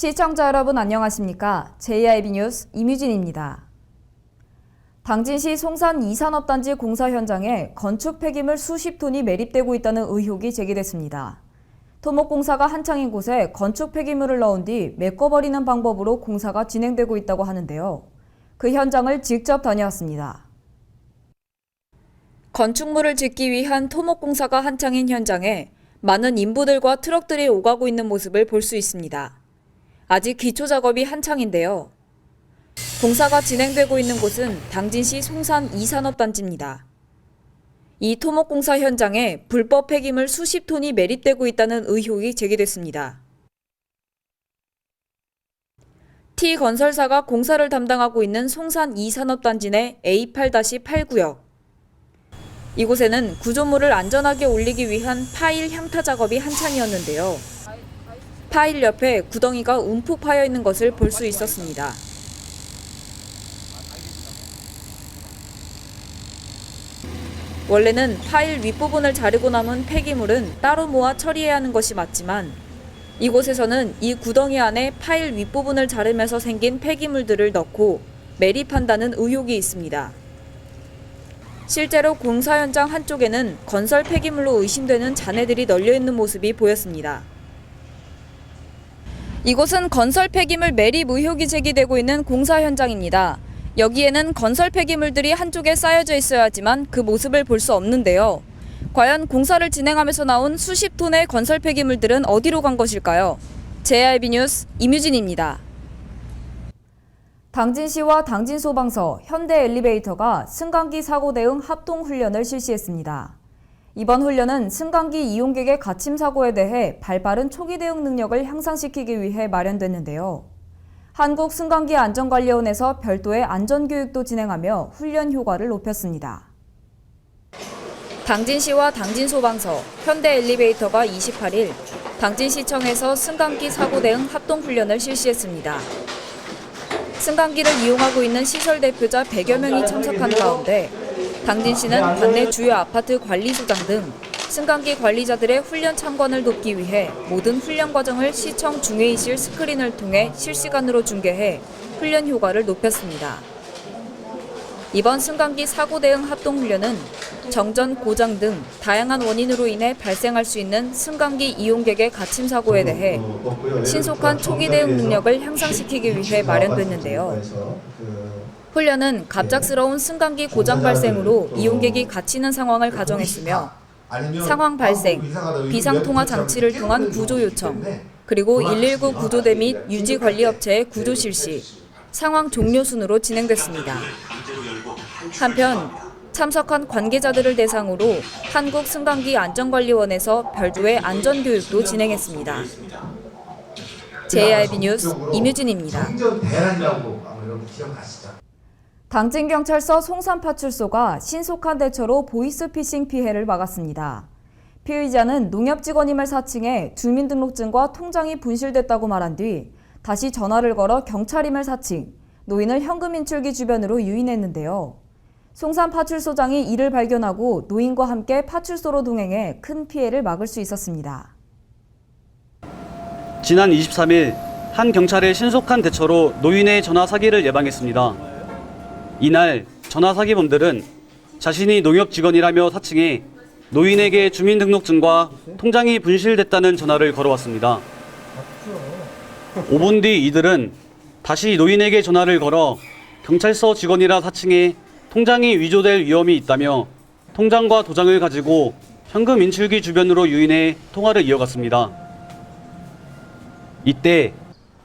시청자 여러분 안녕하십니까? JIB 뉴스 임유진입니다. 당진시 송산 이산업단지 공사 현장에 건축 폐기물 수십 톤이 매립되고 있다는 의혹이 제기됐습니다. 토목공사가 한창인 곳에 건축 폐기물을 넣은 뒤 메꿔버리는 방법으로 공사가 진행되고 있다고 하는데요. 그 현장을 직접 다녀왔습니다. 건축물을 짓기 위한 토목공사가 한창인 현장에 많은 인부들과 트럭들이 오가고 있는 모습을 볼 수 있습니다. 아직 기초 작업이 한창인데요. 공사가 진행되고 있는 곳은 당진시 송산 이산업단지입니다. 이 토목공사 현장에 불법 폐기물 수십 톤이 매립되고 있다는 의혹이 제기됐습니다. T건설사가 공사를 담당하고 있는 송산 이산업단지 내 A8-8 구역. 이곳에는 구조물을 안전하게 올리기 위한 파일 향타 작업이 한창이었는데요. 파일 옆에 구덩이가 움푹 파여 있는 것을 볼 수 있었습니다. 원래는 파일 윗부분을 자르고 남은 폐기물은 따로 모아 처리해야 하는 것이 맞지만 이곳에서는 이 구덩이 안에 파일 윗부분을 자르면서 생긴 폐기물들을 넣고 매립한다는 의혹이 있습니다. 실제로 공사 현장 한쪽에는 건설 폐기물로 의심되는 잔해들이 널려 있는 모습이 보였습니다. 이곳은 건설 폐기물 매립 의혹이 제기되고 있는 공사 현장입니다. 여기에는 건설 폐기물들이 한쪽에 쌓여져 있어야 하지만 그 모습을 볼 수 없는데요. 과연 공사를 진행하면서 나온 수십 톤의 건설 폐기물들은 어디로 간 것일까요? JIB 뉴스 임유진입니다. 당진시와 당진소방서, 현대엘리베이터가 승강기 사고 대응 합동훈련을 실시했습니다. 이번 훈련은 승강기 이용객의 갇힘 사고에 대해 발빠른 초기 대응 능력을 향상시키기 위해 마련됐는데요. 한국승강기안전관리원에서 별도의 안전교육도 진행하며 훈련 효과를 높였습니다. 당진시와 당진소방서, 현대엘리베이터가 28일 당진시청에서 승강기 사고 대응 합동훈련을 실시했습니다. 승강기를 이용하고 있는 시설 대표자 100여 명이 참석한 가운데 당진시는 관내 주요 아파트 관리소장 등 승강기 관리자들의 훈련 참관을 돕기 위해 모든 훈련 과정을 시청 중회의실 스크린을 통해 실시간으로 중계해 훈련 효과를 높였습니다. 이번 승강기 사고 대응 합동훈련은 정전, 고장 등 다양한 원인으로 인해 발생할 수 있는 승강기 이용객의 갇힘 사고에 대해 신속한 초기 대응 능력을 향상시키기 위해 마련됐는데요. 훈련은 갑작스러운 승강기 고장 발생으로 이용객이 갇히는 상황을 가정했으며 상황 발생, 비상통화 장치를 통한 구조 요청, 그리고 119 구조대 및 유지관리업체의 구조 실시, 상황 종료 순으로 진행됐습니다. 한편 참석한 관계자들을 대상으로 한국승강기안전관리원에서 별도의 안전교육도 진행했습니다. JIB 뉴스 임유진입니다. 당진경찰서 송산파출소가 신속한 대처로 보이스피싱 피해를 막았습니다. 피의자는 농협직원임을 사칭해 주민등록증과 통장이 분실됐다고 말한 뒤 다시 전화를 걸어 경찰임을 사칭, 노인을 현금 인출기 주변으로 유인했는데요. 송산파출소장이 이를 발견하고 노인과 함께 파출소로 동행해 큰 피해를 막을 수 있었습니다. 지난 23일 한 경찰의 신속한 대처로 노인의 전화 사기를 예방했습니다. 이날 전화 사기범들은 자신이 농협 직원이라며 사칭해 노인에게 주민등록증과 통장이 분실됐다는 전화를 걸어왔습니다. 5분 뒤 이들은 다시 노인에게 전화를 걸어 경찰서 직원이라 사칭해 통장이 위조될 위험이 있다며 통장과 도장을 가지고 현금 인출기 주변으로 유인해 통화를 이어갔습니다. 이때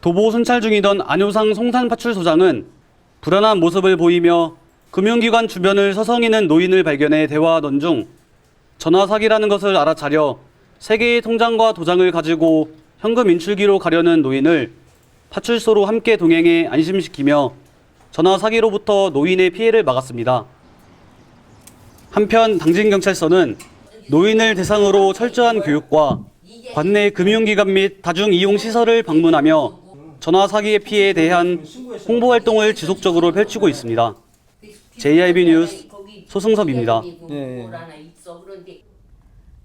도보 순찰 중이던 안효상 송산파출소장은 불안한 모습을 보이며 금융기관 주변을 서성이는 노인을 발견해 대화하던 중 전화 사기라는 것을 알아차려 3개의 통장과 도장을 가지고 현금 인출기로 가려는 노인을 파출소로 함께 동행해 안심시키며 전화 사기로부터 노인의 피해를 막았습니다. 한편 당진경찰서는 노인을 대상으로 철저한 교육과 관내 금융기관 및 다중이용시설을 방문하며 전화 사기의 피해에 대한 홍보 활동을 지속적으로 펼치고 있습니다. JIB 뉴스 소승섭입니다.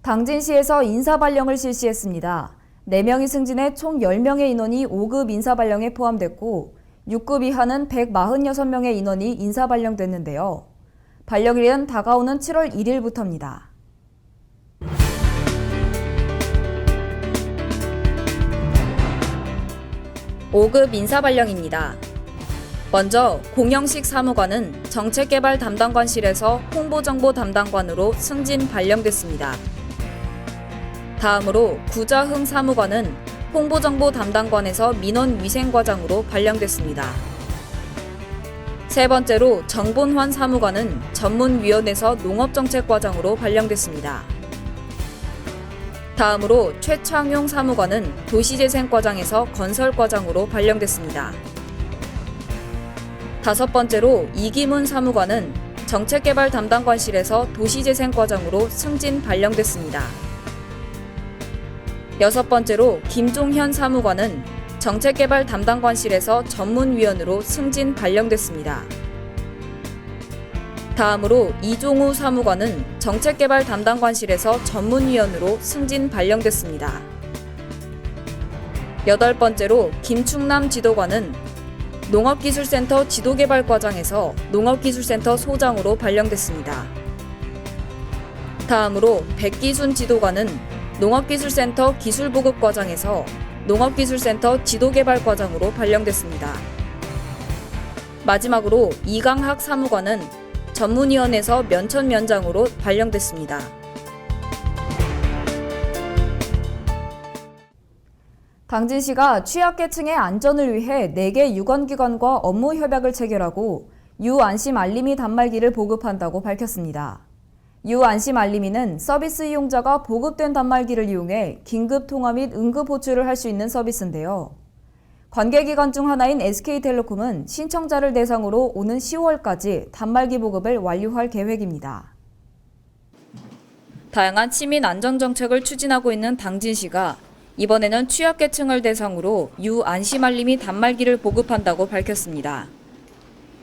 당진시에서 인사발령을 실시했습니다. 4명이 승진해 총 10명의 인원이 5급 인사 발령에 포함됐고 6급 이하는 146명의 인원이 인사 발령됐는데요. 발령일은 다가오는 7월 1일부터입니다. 5급 인사 발령입니다. 먼저 공영식 사무관은 정책개발 담당관실에서 홍보정보 담당관으로 승진 발령됐습니다. 다음으로 구자흥 사무관은 홍보정보 담당관에서 민원위생과장으로 발령됐습니다. 세 번째로 정본환 사무관은 전문위원회에서 농업정책과장으로 발령됐습니다. 다음으로 최창용 사무관은 도시재생과장에서 건설과장으로 발령됐습니다. 다섯 번째로 이기문 사무관은 정책개발 담당관실에서 도시재생과장으로 승진 발령됐습니다. 여섯 번째로 김종현 사무관은 정책개발 담당관실에서 전문위원으로 승진 발령됐습니다. 다음으로 이종우 사무관은 정책개발 담당관실에서 전문위원으로 승진 발령됐습니다. 여덟 번째로 김충남 지도관은 농업기술센터 지도개발과장에서 농업기술센터 소장으로 발령됐습니다. 다음으로 백기순 지도관은 농업기술센터 기술보급과장에서 농업기술센터 지도개발과장으로 발령됐습니다. 마지막으로 이강학 사무관은 전문위원회에서 면천면장으로 발령됐습니다. 당진시가 취약계층의 안전을 위해 4개 유관기관과 업무 협약을 체결하고 유안심 알림이 단말기를 보급한다고 밝혔습니다. 유안심 알림이는 서비스 이용자가 보급된 단말기를 이용해 긴급 통화 및 응급 호출을 할 수 있는 서비스인데요. 관계기관 중 하나인 SK텔레콤은 신청자를 대상으로 오는 10월까지 단말기 보급을 완료할 계획입니다. 다양한 시민 안전 정책을 추진하고 있는 당진시가 이번에는 취약계층을 대상으로 유안심알림이 단말기를 보급한다고 밝혔습니다.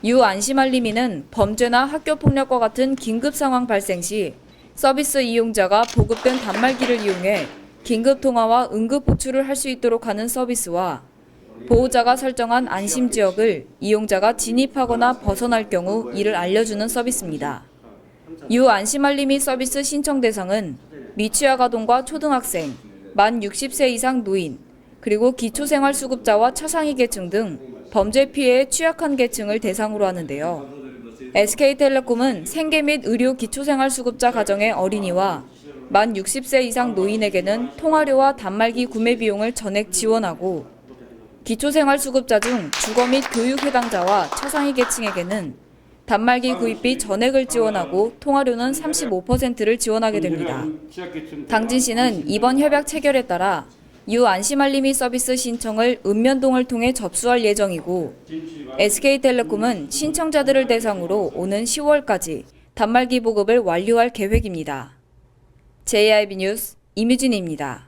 유안심알림이는 범죄나 학교폭력과 같은 긴급 상황 발생 시 서비스 이용자가 보급된 단말기를 이용해 긴급 통화와 응급 호출을 할 수 있도록 하는 서비스와 보호자가 설정한 안심 지역을 이용자가 진입하거나 벗어날 경우 이를 알려주는 서비스입니다. 유안심알림이 서비스 신청 대상은 미취학 아동과 초등학생, 만 60세 이상 노인, 그리고 기초생활수급자와 차상위 계층 등 범죄 피해에 취약한 계층을 대상으로 하는데요. SK텔레콤은 생계 및 의료 기초생활수급자 가정의 어린이와 만 60세 이상 노인에게는 통화료와 단말기 구매 비용을 전액 지원하고 기초생활수급자 중 주거 및 교육 해당자와 차상위 계층에게는 단말기 구입비 전액을 지원하고 통화료는 35%를 지원하게 됩니다. 당진시는 이번 협약 체결에 따라 유안심알림이 서비스 신청을 읍면동을 통해 접수할 예정이고 SK텔레콤은 신청자들을 대상으로 오는 10월까지 단말기 보급을 완료할 계획입니다. JIB 뉴스 임유진입니다.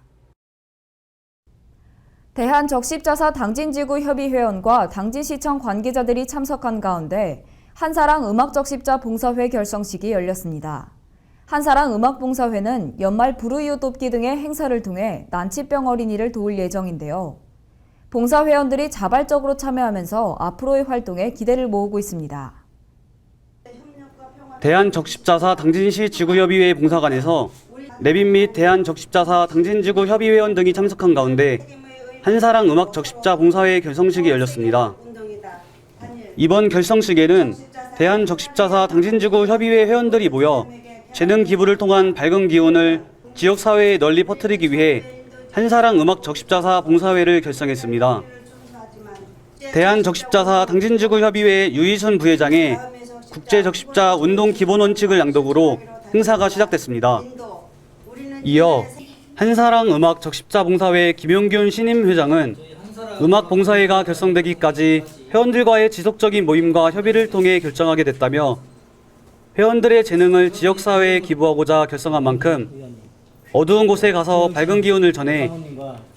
대한적십자사 당진지구협의회원과 당진시청 관계자들이 참석한 가운데 한사랑 음악적십자 봉사회 결성식이 열렸습니다. 한사랑 음악봉사회는 연말 불우이웃 돕기 등의 행사를 통해 난치병 어린이를 도울 예정인데요. 봉사회원들이 자발적으로 참여하면서 앞으로의 활동에 기대를 모으고 있습니다. 대한적십자사 당진시 지구협의회 봉사관에서 내빈 및 대한적십자사 당진지구 협의회원 등이 참석한 가운데 한사랑 음악적십자 봉사회 결성식이 열렸습니다. 이번 결성식에는 대한적십자사 당진지구 협의회 회원들이 모여 재능 기부를 통한 밝은 기운을 지역사회에 널리 퍼뜨리기 위해 한사랑 음악적십자사 봉사회를 결성했습니다. 대한적십자사 당진지구협의회 유희순 부회장의 국제적십자 운동 기본 원칙을 양독으로 행사가 시작됐습니다. 이어 한사랑 음악적십자 봉사회 김용균 신임 회장은 음악봉사회가 결성되기까지 회원들과의 지속적인 모임과 협의를 통해 결정하게 됐다며 회원들의 재능을 지역사회에 기부하고자 결성한 만큼 어두운 곳에 가서 밝은 기운을 전해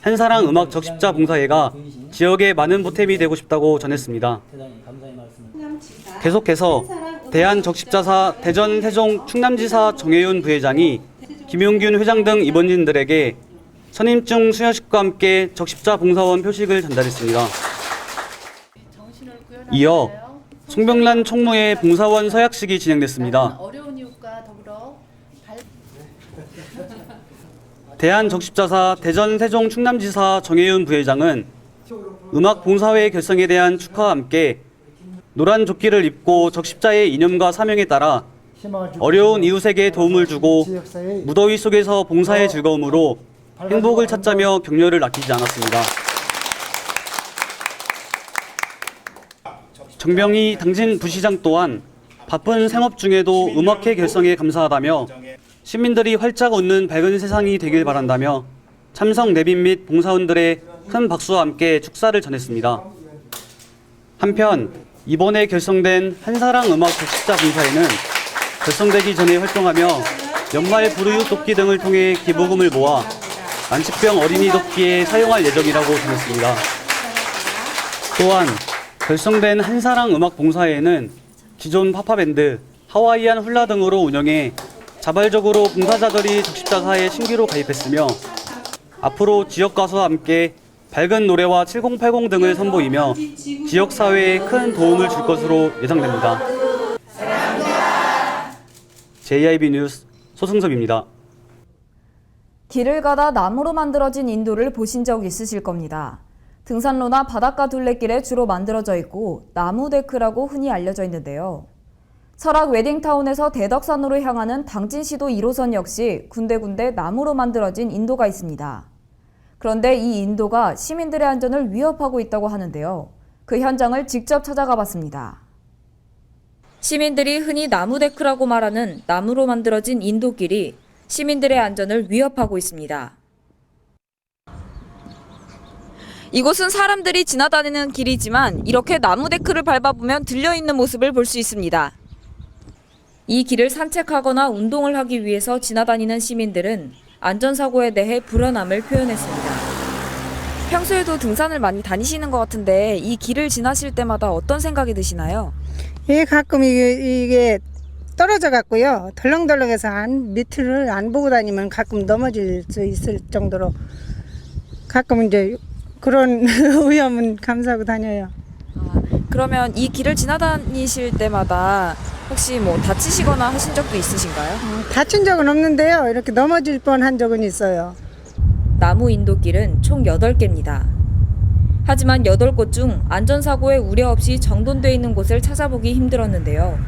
한사랑 음악적십자 봉사회가 지역에 많은 보탬이 되고 싶다고 전했습니다. 계속해서 대한적십자사 대전, 세종, 충남지사 정혜윤 부회장이 김용균 회장 등 임원진들에게 선임증 수여식과 함께 적십자 봉사원 표식을 전달했습니다. 이어 송병란 총무의 봉사원 서약식이 진행됐습니다. 어려운 이웃과 더불어 대한적십자사 대전 세종 충남지사 정혜윤 부회장은 음악 봉사회 결성에 대한 축하와 함께 노란 조끼를 입고 적십자의 이념과 사명에 따라 어려운 이웃에게 도움을 주고 무더위 속에서 봉사의 즐거움으로 행복을 찾자며 격려를 아끼지 않았습니다. 정병희 당진 부시장 또한 바쁜 생업 중에도 음악회 결성에 감사하다며 시민들이 활짝 웃는 밝은 세상이 되길 바란다며 참석 내빈 및 봉사원들의 큰 박수와 함께 축사를 전했습니다. 한편 이번에 결성된 한사랑 음악 적십자 봉사회는 결성되기 전에 활동하며 연말 불우이웃 돕기 등을 통해 기부금을 모아 안치병 어린이 돕기에 사용할 예정이라고 전했습니다. 또한 결성된 한사랑 음악 봉사회는 기존 파파밴드, 하와이안 훌라 등으로 운영해 자발적으로 봉사자들이 적십자사에 신규로 가입했으며 앞으로 지역 가수와 함께 밝은 노래와 7080 등을 선보이며 지역사회에 큰 도움을 줄 것으로 예상됩니다. JIB 뉴스 소승섭입니다. 길을 가다 나무로 만들어진 인도를 보신 적 있으실 겁니다. 등산로나 바닷가 둘레길에 주로 만들어져 있고 나무 데크라고 흔히 알려져 있는데요. 설악 웨딩타운에서 대덕산으로 향하는 당진시도 1호선 역시 군데군데 나무로 만들어진 인도가 있습니다. 그런데 이 인도가 시민들의 안전을 위협하고 있다고 하는데요. 그 현장을 직접 찾아가 봤습니다. 시민들이 흔히 나무 데크라고 말하는 나무로 만들어진 인도길이 시민들의 안전을 위협하고 있습니다. 이곳은 사람들이 지나다니는 길이지만 이렇게 나무 데크를 밟아보면 들려있는 모습을 볼 수 있습니다. 이 길을 산책하거나 운동을 하기 위해서 지나다니는 시민들은 안전사고에 대해 불안함을 표현했습니다. 평소에도 등산을 많이 다니시는 것 같은데 이 길을 지나실 때마다 어떤 생각이 드시나요? 예, 가끔 이게 떨어져 갖고요. 덜렁덜렁해서 밑을 안 보고 다니면 가끔 넘어질 수 있을 정도로 가끔 이제 그런 위험은 감수하고 다녀요. 그러면 이 길을 지나다니실 때마다 혹시 뭐 다치시거나 하신 적도 있으신가요? 다친 적은 없는데요. 이렇게 넘어질 뻔한 적은 있어요. 나무 인도길은 총 8개입니다. 하지만 8곳 중 안전사고에 우려 없이 정돈돼 있는 곳을 찾아보기 힘들었는데요.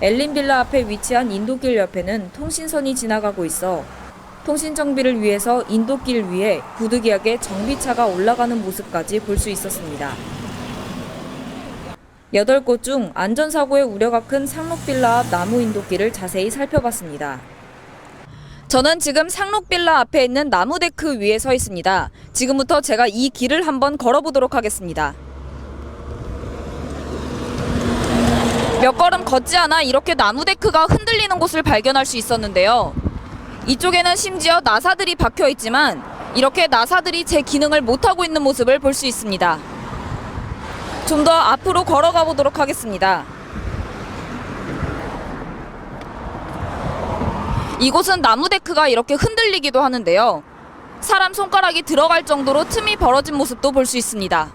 엘린빌라 앞에 위치한 인도길 옆에는 통신선이 지나가고 있어 통신 정비를 위해서 인도길 위에 부득이하게 정비차가 올라가는 모습까지 볼 수 있었습니다. 8곳 중 안전사고의 우려가 큰 상록빌라 앞 나무 인도길을 자세히 살펴봤습니다. 저는 지금 상록빌라 앞에 있는 나무 데크 위에 서 있습니다. 지금부터 제가 이 길을 한번 걸어보도록 하겠습니다. 몇 걸음 걷지 않아 이렇게 나무 데크가 흔들리는 곳을 발견할 수 있었는데요. 이쪽에는 심지어 나사들이 박혀 있지만 이렇게 나사들이 제 기능을 못하고 있는 모습을 볼 수 있습니다. 좀 더 앞으로 걸어가 보도록 하겠습니다. 이곳은 나무 데크가 이렇게 흔들리기도 하는데요. 사람 손가락이 들어갈 정도로 틈이 벌어진 모습도 볼 수 있습니다.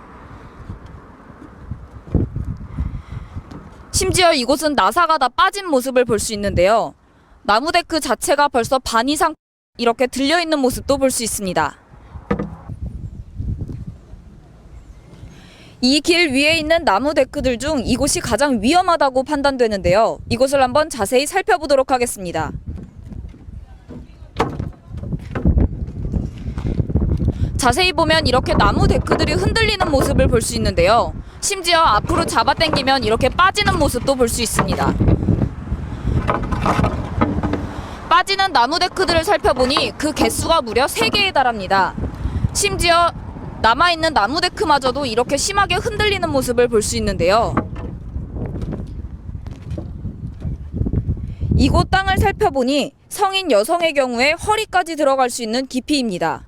심지어 이곳은 나사가 다 빠진 모습을 볼 수 있는데요. 나무 데크 자체가 벌써 반 이상 이렇게 들려있는 모습도 볼 수 있습니다. 이 길 위에 있는 나무 데크들 중 이곳이 가장 위험하다고 판단되는데요. 이곳을 한번 자세히 살펴보도록 하겠습니다. 자세히 보면 이렇게 나무 데크들이 흔들리는 모습을 볼 수 있는데요. 심지어 앞으로 잡아당기면 이렇게 빠지는 모습도 볼 수 있습니다. 빠지는 나무 데크들을 살펴보니 그 개수가 무려 3개에 달합니다. 심지어 남아있는 나무 데크마저도 이렇게 심하게 흔들리는 모습을 볼 수 있는데요. 이곳 땅을 살펴보니 성인 여성의 경우에 허리까지 들어갈 수 있는 깊이입니다.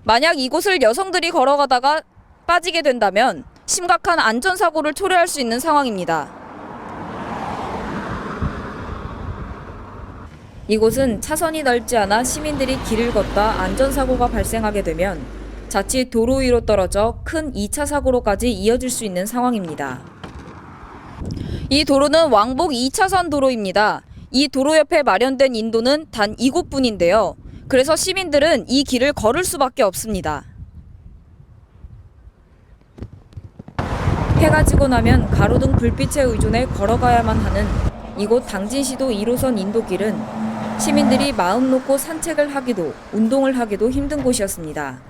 만약 이곳을 여성들이 걸어가다가 빠지게 된다면 심각한 안전사고를 초래할 수 있는 상황입니다. 이곳은 차선이 넓지 않아 시민들이 길을 걷다 안전사고가 발생하게 되면 자칫 도로 위로 떨어져 큰 2차 사고로까지 이어질 수 있는 상황입니다. 이 도로는 왕복 2차선 도로입니다. 이 도로 옆에 마련된 인도는 단 이곳뿐인데요. 그래서 시민들은 이 길을 걸을 수밖에 없습니다. 해가 지고 나면 가로등 불빛에 의존해 걸어가야만 하는 이곳 당진시도 1호선 인도길은 시민들이 마음 놓고 산책을 하기도 운동을 하기도 힘든 곳이었습니다.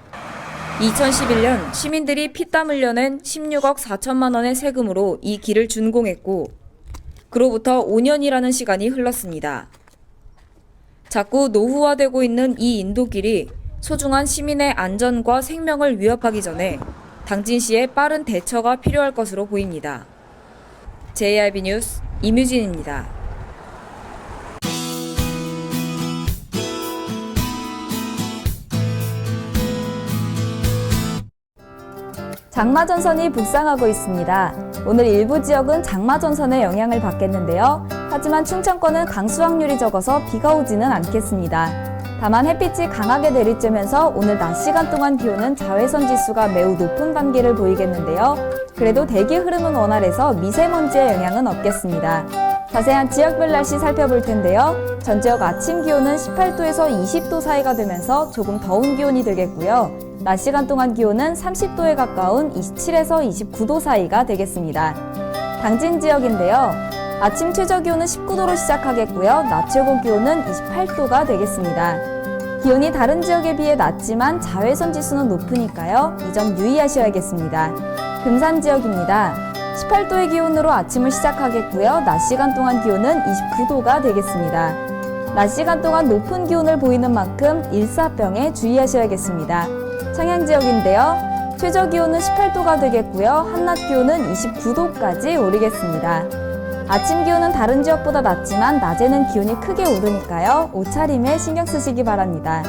2011년 시민들이 피땀 흘려낸 16억 4천만 원의 세금으로 이 길을 준공했고 그로부터 5년이라는 시간이 흘렀습니다. 자꾸 노후화되고 있는 이 인도길이 소중한 시민의 안전과 생명을 위협하기 전에 당진시의 빠른 대처가 필요할 것으로 보입니다. JRB 뉴스 임유진입니다. 장마전선이 북상하고 있습니다. 오늘 일부 지역은 장마전선의 영향을 받겠는데요. 하지만 충청권은 강수 확률이 적어서 비가 오지는 않겠습니다. 다만 햇빛이 강하게 내리쬐면서 오늘 낮 시간 동안 기온은 자외선 지수가 매우 높은 단계를 보이겠는데요. 그래도 대기 흐름은 원활해서 미세먼지의 영향은 없겠습니다. 자세한 지역별 날씨 살펴볼 텐데요. 전 지역 아침 기온은 18도에서 20도 사이가 되면서 조금 더운 기온이 되겠고요. 낮 시간 동안 기온은 30도에 가까운 27에서 29도 사이가 되겠습니다. 당진 지역인데요. 아침 최저 기온은 19도로 시작하겠고요. 낮 최고 기온은 28도가 되겠습니다. 기온이 다른 지역에 비해 낮지만 자외선 지수는 높으니까요. 이 점 유의하셔야겠습니다. 금산 지역입니다. 18도의 기온으로 아침을 시작하겠고요. 낮 시간 동안 기온은 29도가 되겠습니다. 낮 시간 동안 높은 기온을 보이는 만큼 일사병에 주의하셔야겠습니다. 청양 지역인데요. 최저 기온은 18도가 되겠고요. 한낮 기온은 29도까지 오르겠습니다. 아침 기온은 다른 지역보다 낮지만 낮에는 기온이 크게 오르니까요. 옷차림에 신경 쓰시기 바랍니다.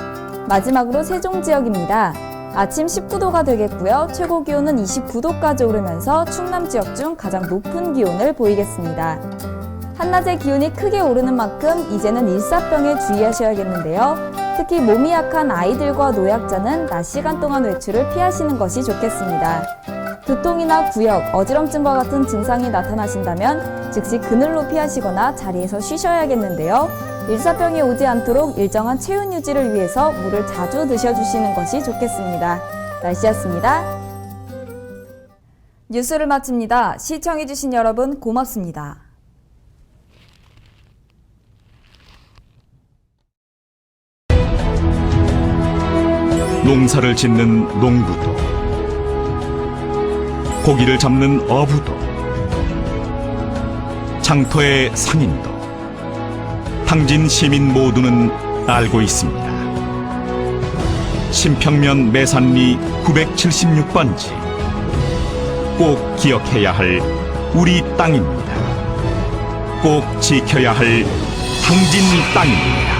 마지막으로 세종 지역입니다. 아침 19도가 되겠고요. 최고 기온은 29도까지 오르면서 충남 지역 중 가장 높은 기온을 보이겠습니다. 한낮에 기온이 크게 오르는 만큼 이제는 일사병에 주의하셔야겠는데요. 특히 몸이 약한 아이들과 노약자는 낮 시간 동안 외출을 피하시는 것이 좋겠습니다. 두통이나 구역, 어지럼증과 같은 증상이 나타나신다면 즉시 그늘로 피하시거나 자리에서 쉬셔야겠는데요. 일사병이 오지 않도록 일정한 체온 유지를 위해서 물을 자주 드셔주시는 것이 좋겠습니다. 날씨였습니다. 뉴스를 마칩니다. 시청해주신 여러분 고맙습니다. 농사를 짓는 농부도 고기를 잡는 어부도 장터의 상인도 당진 시민 모두는 알고 있습니다. 신평면 매산리 976번지 꼭 기억해야 할 우리 땅입니다. 꼭 지켜야 할 당진 땅입니다.